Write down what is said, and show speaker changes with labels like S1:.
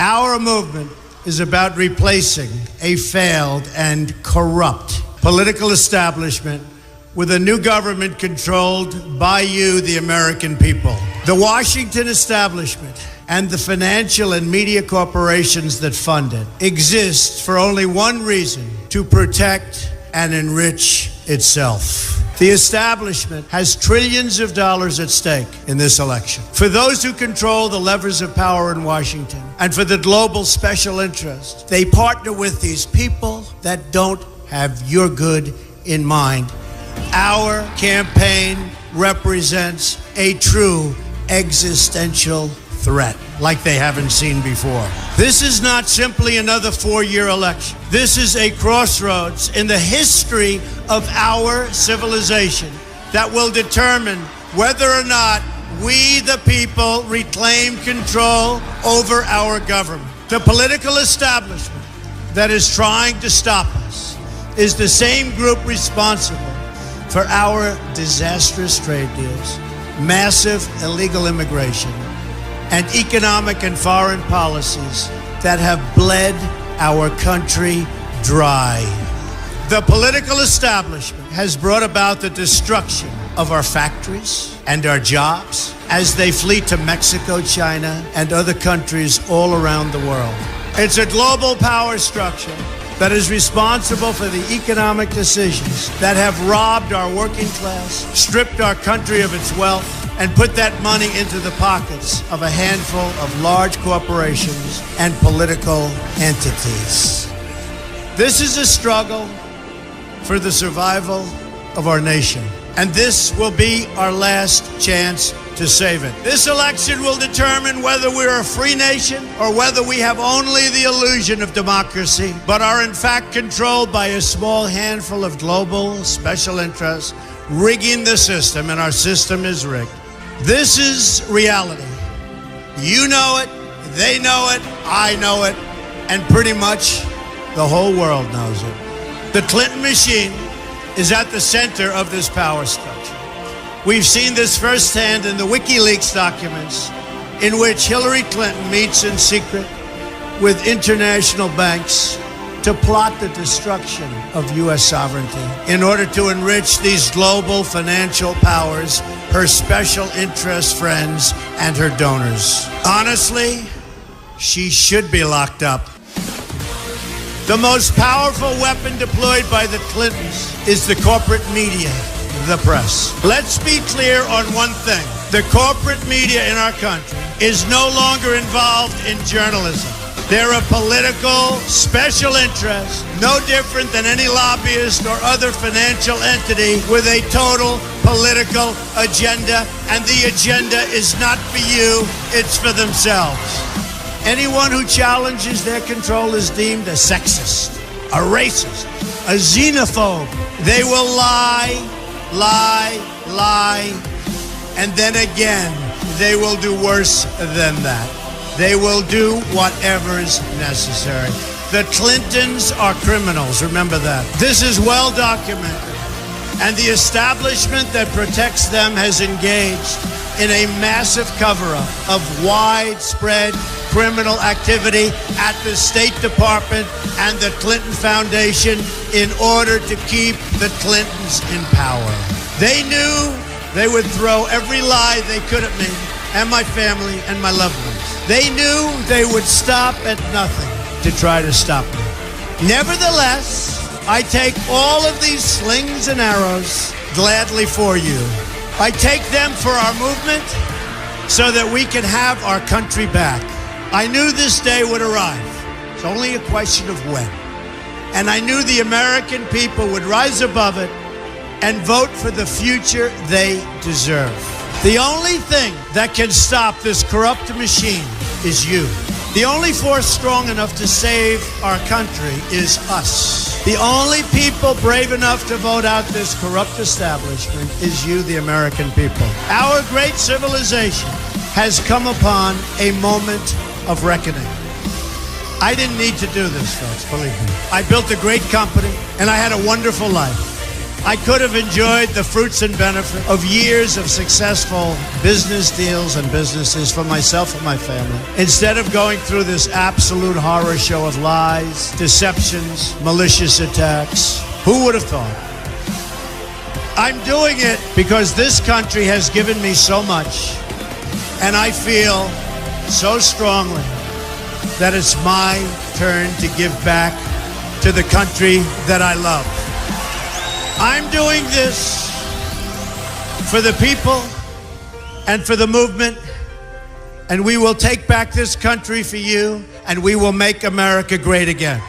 S1: Our movement is about replacing a failed and corrupt political establishment with a new government controlled by you, the American people. The Washington establishment and the financial and media corporations that fund it exist for only one reason: to protect and enrich itself. The establishment has trillions of dollars at stake in this election. For those who control the levers of power in Washington and for the global special interests, they partner with these people that don't have your good in mind. Our campaign represents a true existential threat like they haven't seen before. This is not simply another four-year election. This is a crossroads in the history of our civilization that will determine whether or not we, the people, reclaim control over our government. The political establishment that is trying to stop us is the same group responsible for our disastrous trade deals, massive illegal immigration, and economic and foreign policies that have bled our country dry. The political establishment has brought about the destruction of our factories and our jobs as they flee to Mexico, China, and other countries all around the world. It's a global power structure that is responsible for the economic decisions that have robbed our working class, stripped our country of its wealth, and put that money into the pockets of a handful of large corporations and political entities. This is a struggle for the survival of our nation, and this will be our last chance to save it. This election will determine whether we're a free nation or whether we have only the illusion of democracy, but are in fact controlled by a small handful of global special interests rigging the system, and our system is rigged. This is reality. You know it, they know it, I know it, and pretty much the whole world knows it. The Clinton machine is at the center of this power structure. We've seen this firsthand in the WikiLeaks documents, in which Hillary Clinton meets in secret with international banks to plot the destruction of U.S. sovereignty in order to enrich these global financial powers, her special interest friends, and her donors. Honestly, she should be locked up. The most powerful weapon deployed by the Clintons is the corporate media, the press. Let's be clear on one thing. The corporate media in our country is no longer involved in journalism. They're a political special interest, no different than any lobbyist or other financial entity with a total political agenda, and the agenda is not for you, it's for themselves. Anyone who challenges their control is deemed a sexist, a racist, a xenophobe. They will lie, and then again, they will do worse than that. They will do whatever is necessary. The Clintons are criminals, remember that. This is well documented, and the establishment that protects them has engaged in a massive cover-up of widespread criminal activity at the State Department and the Clinton Foundation in order to keep the Clintons in power. They knew they would throw every lie they could at me and my family and my loved ones. They knew they would stop at nothing to try to stop me. Nevertheless, I take all of these slings and arrows gladly for you. I take them for our movement so that we can have our country back. I knew this day would arrive. It's only a question of when. And I knew the American people would rise above it and vote for the future they deserve. The only thing that can stop this corrupt machine is you. The only force strong enough to save our country is us. The only people brave enough to vote out this corrupt establishment is you, the American people. Our great civilization has come upon a moment of reckoning. I didn't need to do this, folks, believe me. I built a great company, and I had a wonderful life. I could have enjoyed the fruits and benefits of years of successful business deals and businesses for myself and my family, instead of going through this absolute horror show of lies, deceptions, malicious attacks. Who would have thought? I'm doing it because this country has given me so much, and I feel so strongly that it's my turn to give back to the country that I love. I'm doing this for the people and for the movement, and we will take back this country for you, and we will make America great again.